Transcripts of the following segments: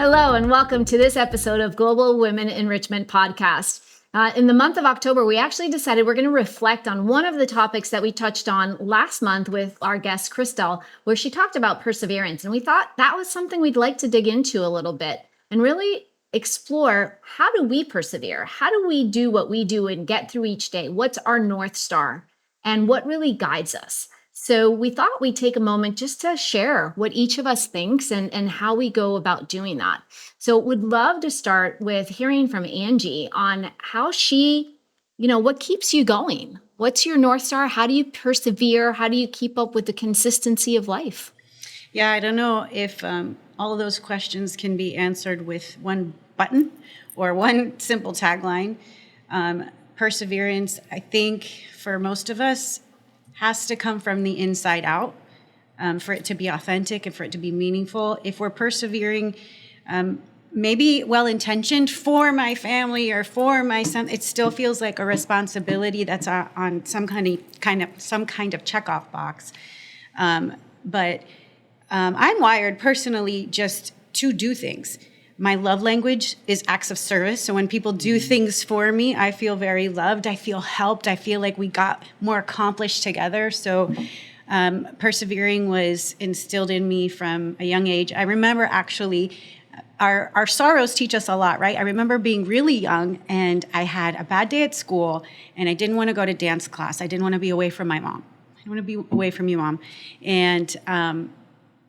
Hello, and welcome to this episode of Global Women Enrichment Podcast. In the month of October, we actually decided we're going to reflect on one of the topics that we touched on last month with our guest, Christelle, where she talked about perseverance. And we thought that was something we'd like to dig into a little bit and really explore, how do we persevere? How do we do what we do and get through each day? What's our North Star? And what really guides us? So we thought we'd take a moment just to share what each of us thinks and how we go about doing that. So would love to start with hearing from Angie on how she, what keeps you going? What's your North Star? How do you persevere? How do you keep up with the consistency of life? Yeah, I don't know if all of those questions can be answered with one button or one simple tagline. Perseverance, I think, for most of us, has to come from the inside out for it to be authentic and for it to be meaningful. If we're persevering, maybe well-intentioned for my family or for my son, it still feels like a responsibility that's on some kind of checkoff box. But I'm wired personally just to do things. My love language is acts of service. So when people do things for me, I feel very loved. I feel helped. I feel like we got more accomplished together. So persevering was instilled in me from a young age. I remember actually our sorrows teach us a lot, right? I remember being really young and I had a bad day at school and I didn't want to go to dance class. I didn't want to be away from my mom. I didn't want to be away from you, Mom. And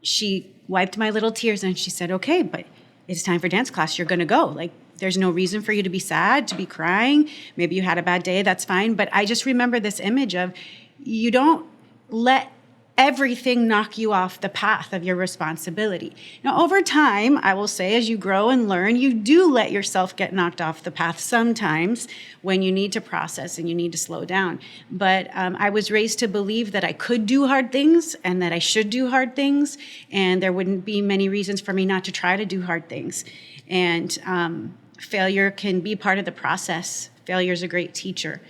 she wiped my little tears and she said, okay, but it's time for dance class. You're going to go. Like, there's no reason for you to be sad, to be crying. Maybe you had a bad day. That's fine. But I just remember this image of you don't let everything knock you off the path of your responsibility. Now, over time, I will say, as you grow and learn, you do let yourself get knocked off the path sometimes when you need to process and you need to slow down. But I was raised to believe that I could do hard things and that I should do hard things, and there wouldn't be many reasons for me not to try to do hard things. And failure can be part of the process. Failure is a great teacher.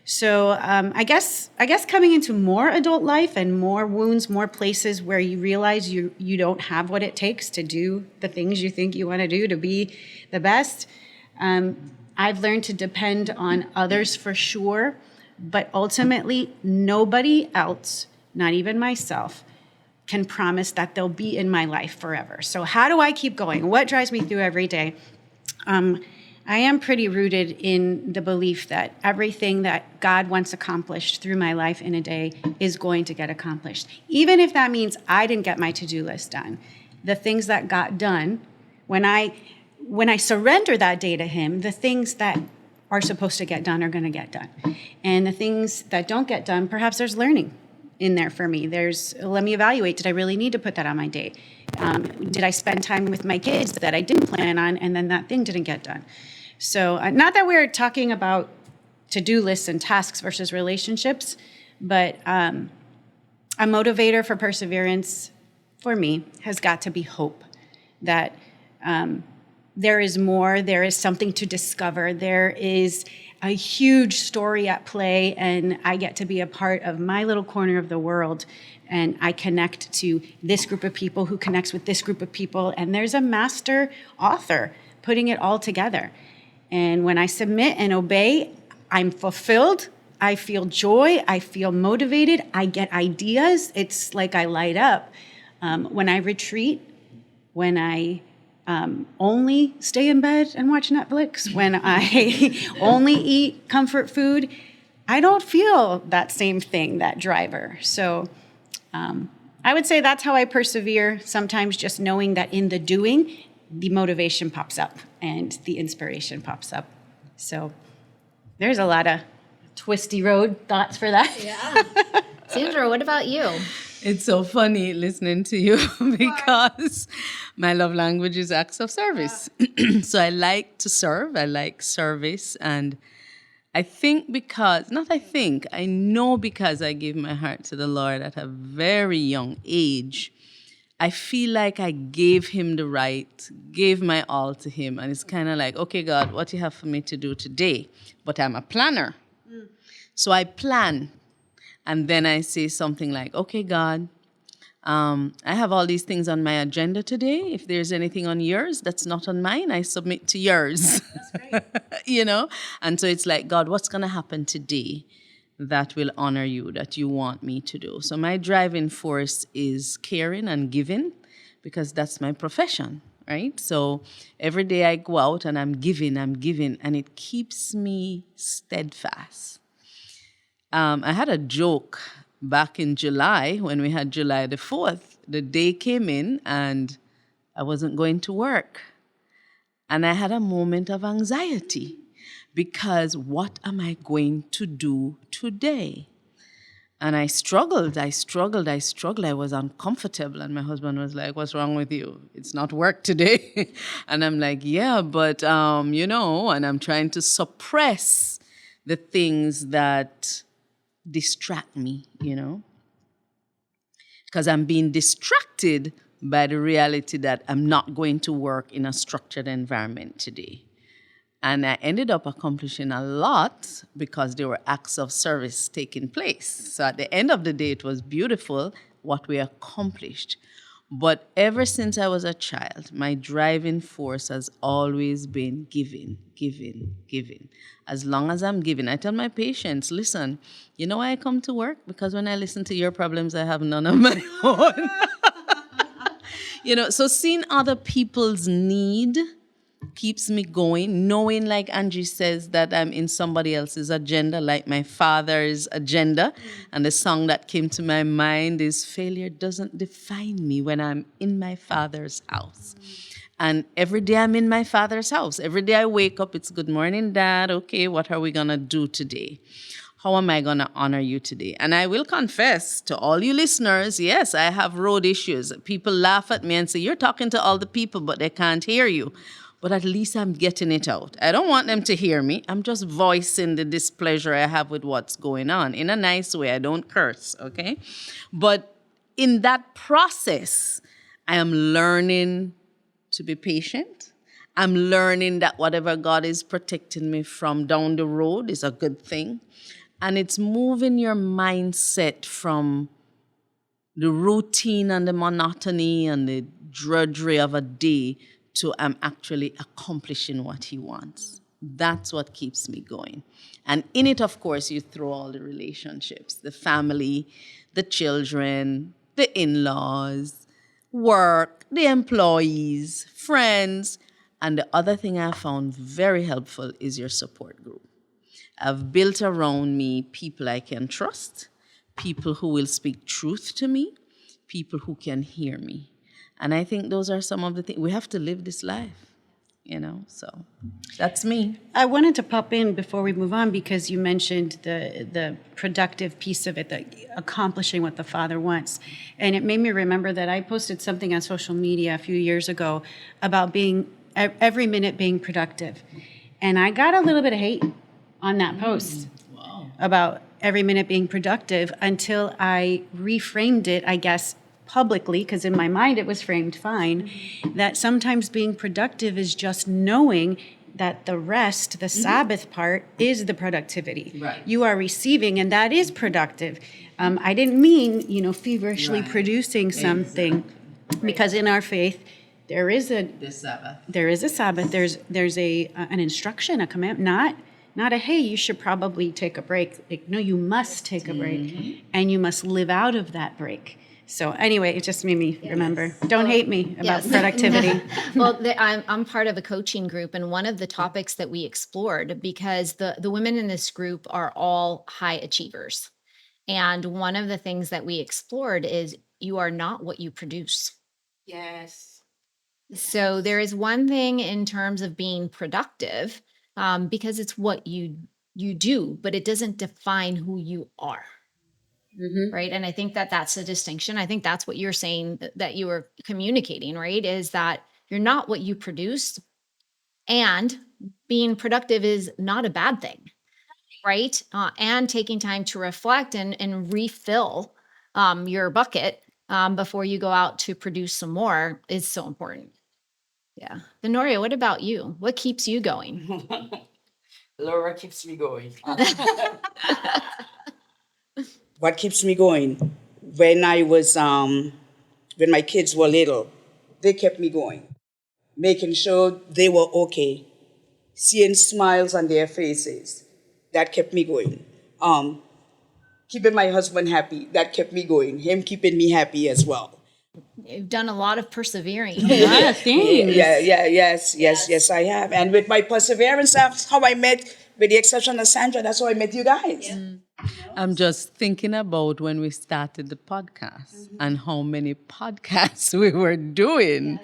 So I guess coming into more adult life and more wounds, more places where you realize you don't have what it takes to do the things you think you want to do to be the best. I've learned to depend on others for sure, but ultimately nobody else, not even myself, can promise that they'll be in my life forever. So how do I keep going? What drives me through every day? I am pretty rooted in the belief that everything that God wants accomplished through my life in a day is going to get accomplished. Even if that means I didn't get my to-do list done. The things that got done, when I surrender that day to Him, the things that are supposed to get done are going to get done. And the things that don't get done, perhaps there's learning in there for me. Let me evaluate, did I really need to put that on my day? Did I spend time with my kids that I didn't plan on and then that thing didn't get done? So not that we're talking about to-do lists and tasks versus relationships, but a motivator for perseverance for me has got to be hope that there is more, there is something to discover, there is a huge story at play, and I get to be a part of my little corner of the world, and I connect to this group of people who connects with this group of people, and there's a master author putting it all together. And when I submit and obey, I'm fulfilled. I feel joy. I feel motivated. I get ideas. It's like I light up. When I retreat, when I only stay in bed and watch Netflix, when I only eat comfort food, I don't feel that same thing, that driver. So I would say that's how I persevere, sometimes just knowing that in the doing, the motivation pops up and the inspiration pops up. So there's a lot of twisty road thoughts for that. Yeah. Sandra, what about you? It's so funny listening to you because my love language is acts of service. So I like to serve. I like service. And I know because I give my heart to the Lord at a very young age, I feel like I gave Him the right, gave my all to Him. And it's kind of like, okay, God, what do you have for me to do today? But I'm a planner. So I plan. And then I say something like, okay, God, I have all these things on my agenda today. If there's anything on yours that's not on mine, I submit to yours. You know? And so it's like, God, what's going to happen today that will honor you, that you want me to do? So my driving force is caring and giving, because that's my profession, right? So every day I go out and I'm giving, and it keeps me steadfast. I had a joke back in July when we had July the 4th. The day came in and I wasn't going to work. And I had a moment of anxiety because what am I going to do today? And I struggled. I was uncomfortable. And my husband was like, what's wrong with you? It's not work today. And I'm like, yeah, but, and I'm trying to suppress the things that distract me, because I'm being distracted by the reality that I'm not going to work in a structured environment today. And I ended up accomplishing a lot because there were acts of service taking place. So at the end of the day, it was beautiful what we accomplished. But ever since I was a child, my driving force has always been giving. As long as I'm giving, I tell my patients, listen, you know why I come to work? Because when I listen to your problems, I have none of my own. So seeing other people's need keeps me going, knowing, like Angie says, that I'm in somebody else's agenda, like my father's agenda. And the song that came to my mind is, failure doesn't define me when I'm in my father's house. And every day I'm in my father's house. Every day I wake up, it's good morning, Dad. Okay, what are we going to do today? How am I going to honor you today? And I will confess to all you listeners, yes, I have road issues. People laugh at me and say, you're talking to all the people, but they can't hear you. But at least I'm getting it out. I don't want them to hear me. I'm just voicing the displeasure I have with what's going on in a nice way. I don't curse, okay? But in that process, I am learning to be patient. I'm learning that whatever God is protecting me from down the road is a good thing. And it's moving your mindset from the routine and the monotony and the drudgery of a day to I'm actually accomplishing what he wants. That's what keeps me going. And in it, of course, you throw all the relationships, the family, the children, the in-laws, work, the employees, friends. And the other thing I found very helpful is your support group. I've built around me people I can trust, people who will speak truth to me, people who can hear me. And I think those are some of the things. We have to live this life, so that's me. I wanted to pop in before we move on because you mentioned the productive piece of it, the accomplishing what the Father wants. And it made me remember that I posted something on social media a few years ago about being every minute being productive. And I got a little bit of hate on that post about every minute being productive until I reframed it, I guess, publicly, because in my mind it was framed fine, that sometimes being productive is just knowing that the rest, the Sabbath part, is the productivity. Right. You are receiving, and that is productive. I didn't mean, feverishly producing something, because in our faith, there is a Sabbath. There is a Sabbath. There's an instruction, a command, not a, hey, you should probably take a break. Like, no, you must take a break, and you must live out of that break. So anyway, it just made me remember. Don't hate me about productivity. Well, I'm part of a coaching group, and one of the topics that we explored, because the women in this group are all high achievers. And one of the things that we explored is you are not what you produce. Yes. So there is one thing in terms of being productive, because it's what you do, but it doesn't define who you are. Mm-hmm. Right. And I think that that's a distinction. I think that's what you're saying that you were communicating, right? Is that you're not what you produce, and being productive is not a bad thing. Right. And taking time to reflect and refill your bucket before you go out to produce some more is so important. Yeah. Venoria, what about you? What keeps you going? Laura keeps me going. What keeps me going? When I was when my kids were little, they kept me going, making sure they were okay, seeing smiles on their faces. That kept me going. Keeping my husband happy, that kept me going. Him keeping me happy as well. You've done a lot of persevering. Ah, things. Yes, I have. And with my perseverance, that's how I met, with the exception of Sandra, that's how I met you guys. I'm just thinking about when we started the podcast and how many podcasts we were doing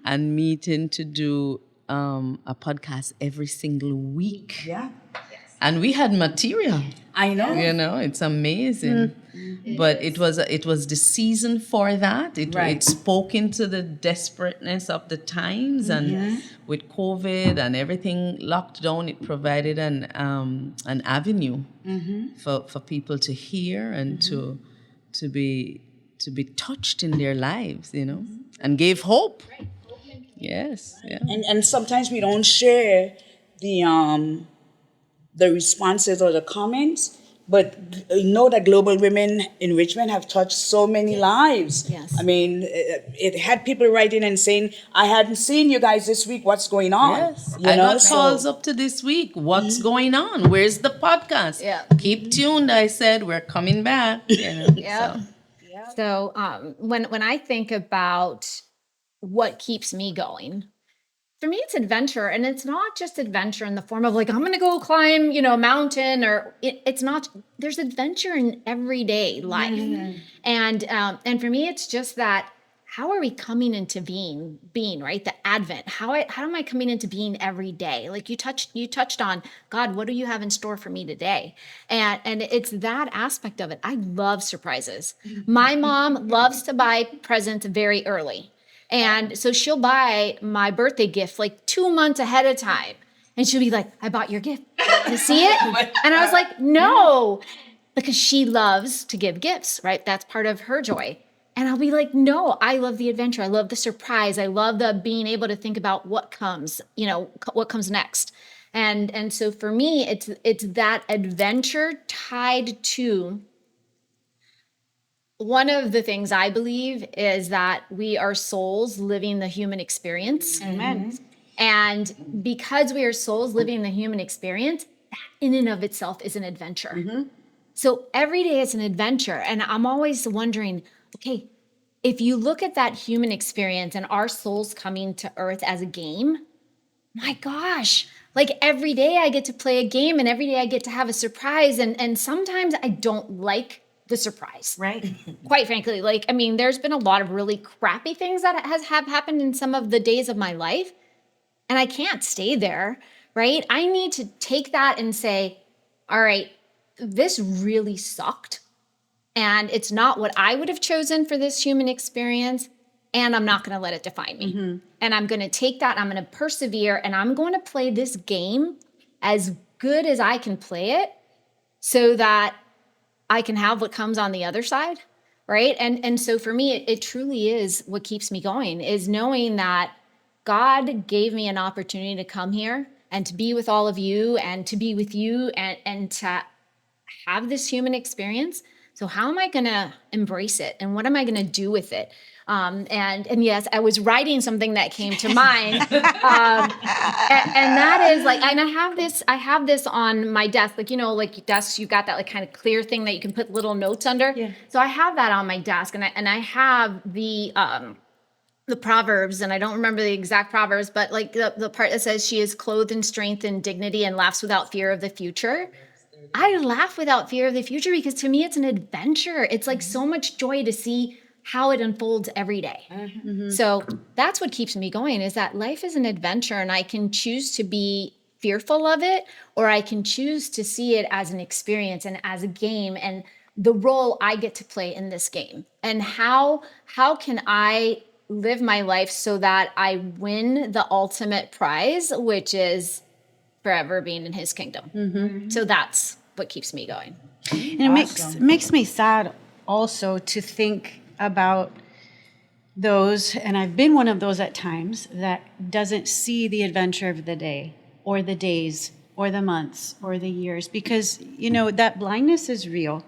and meeting to do a podcast every single week. Yeah, And we had material. I know. You know, it's amazing. But it was the season for that. It spoke into the desperateness of the times, and with COVID and everything locked down, it provided an avenue for people to hear and to be touched in their lives, you know, and gave hope. Yes, yeah. And sometimes we don't share the responses or the comments, but know that Global Women Enrichment have touched so many lives. Yes. I mean, it had people writing and saying, I hadn't seen you guys this week, what's going on? Yes, You I know, got so- calls up to this week. What's going on? Where's the podcast? Yeah. Keep tuned, I said. We're coming back. You know, Yeah. so. So when I think about what keeps me going, for me it's adventure, and it's not just adventure in the form of like I'm gonna go climb, a mountain, or it's not. There's adventure in everyday life, and for me it's just that. How are we coming into being right? The Advent. How am I coming into being every day? Like you touched on, God, what do you have in store for me today? And it's that aspect of it. I love surprises. My mom loves to buy presents very early. And so she'll buy my birthday gift like 2 months ahead of time. And she'll be like, I bought your gift. You see it? And I was like, no, because she loves to give gifts, right? That's part of her joy. And I'll be like, no, I love the adventure. I love the surprise. I love the being able to think about what comes, what comes next. And so for me, it's that adventure tied to one of the things I believe is that we are souls living the human experience. Amen. And because we are souls living the human experience, that in and of itself is an adventure. So every day is an adventure. And I'm always wondering, okay, if you look at that human experience and our souls coming to earth as a game, my gosh, like every day I get to play a game and every day I get to have a surprise. And sometimes I don't like the surprise. Right. Quite frankly, there's been a lot of really crappy things that have happened in some of the days of my life. And I can't stay there, right? I need to take that and say, all right, this really sucked. And it's not what I would have chosen for this human experience. And I'm not going to let it define me. And I'm going to take that, I'm going to persevere, and I'm going to play this game as good as I can play it so that I can have what comes on the other side, right? And so for me, it truly is what keeps me going, is knowing that God gave me an opportunity to come here and to be with all of you and to be with you and to have this human experience. So how am I going to embrace it? And what am I going to do with it? And yes, I was writing something that came to mind. And that is like, and I have this on my desk, like desks, you've got that like kind of clear thing that you can put little notes under. Yeah. So I have that on my desk, and I have the Proverbs, and I don't remember the exact Proverbs, but like the part that says she is clothed in strength and dignity and laughs without fear of the future. I laugh without fear of the future because to me, it's an adventure. It's like so much joy to see how it unfolds every day. So that's what keeps me going, is that life is an adventure, and I can choose to be fearful of it, or I can choose to see it as an experience and as a game and the role I get to play in this game. And how can I live my life so that I win the ultimate prize, which is forever being in his kingdom. So that's what keeps me going. And it makes me sad also to think about those, and I've been one of those at times, that doesn't see the adventure of the day or the days or the months or the years, because that blindness is real.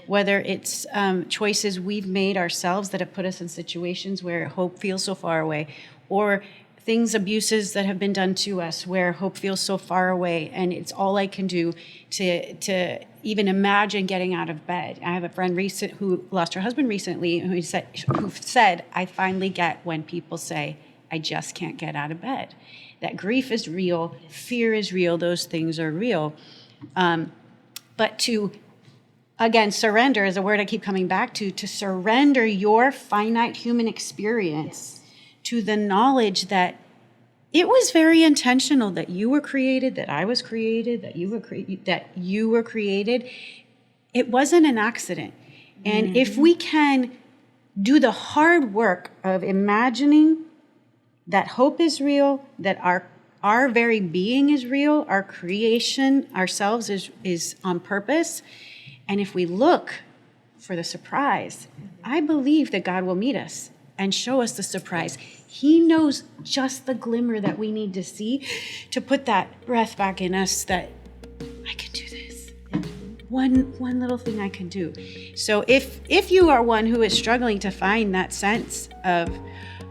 whether it's choices we've made ourselves that have put us in situations where hope feels so far away, or abuses that have been done to us where hope feels so far away and it's all I can do to even imagine getting out of bed. I have a friend who lost her husband recently who said, I finally get when people say, I just can't get out of bed. That grief is real, fear is real, those things are real. But to, again, surrender is a word I keep coming back to surrender your finite human experience to the knowledge that it was very intentional that you were created, that I was created, that you were created. It wasn't an accident. And if we can do the hard work of imagining that hope is real, that our very being is real, our creation, ourselves is on purpose, and if we look for the surprise, I believe that God will meet us and show us the surprise. He knows just the glimmer that we need to see to put that breath back in us that I can do this. One little thing I can do. So if you are one who is struggling to find that sense of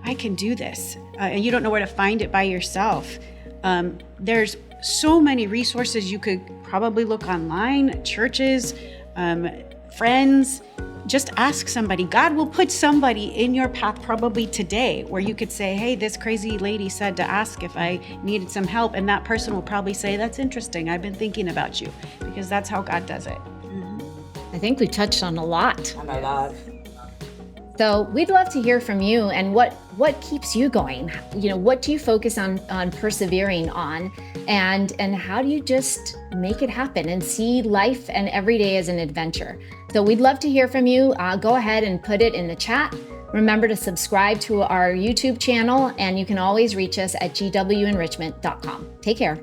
I can do this, and you don't know where to find it by yourself, there's so many resources. You could probably look online, churches, friends. Just ask somebody. God will put somebody in your path probably today where you could say, hey, this crazy lady said to ask if I needed some help. And that person will probably say, that's interesting. I've been thinking about you, because that's how God does it. I think we touched on a lot. I'm alive. So we'd love to hear from you and what keeps you going. What do you focus on persevering on, and how do you just make it happen and see life and every day as an adventure? So we'd love to hear from you. Go ahead and put it in the chat. Remember to subscribe to our YouTube channel, and you can always reach us at gwenrichment.com. Take care.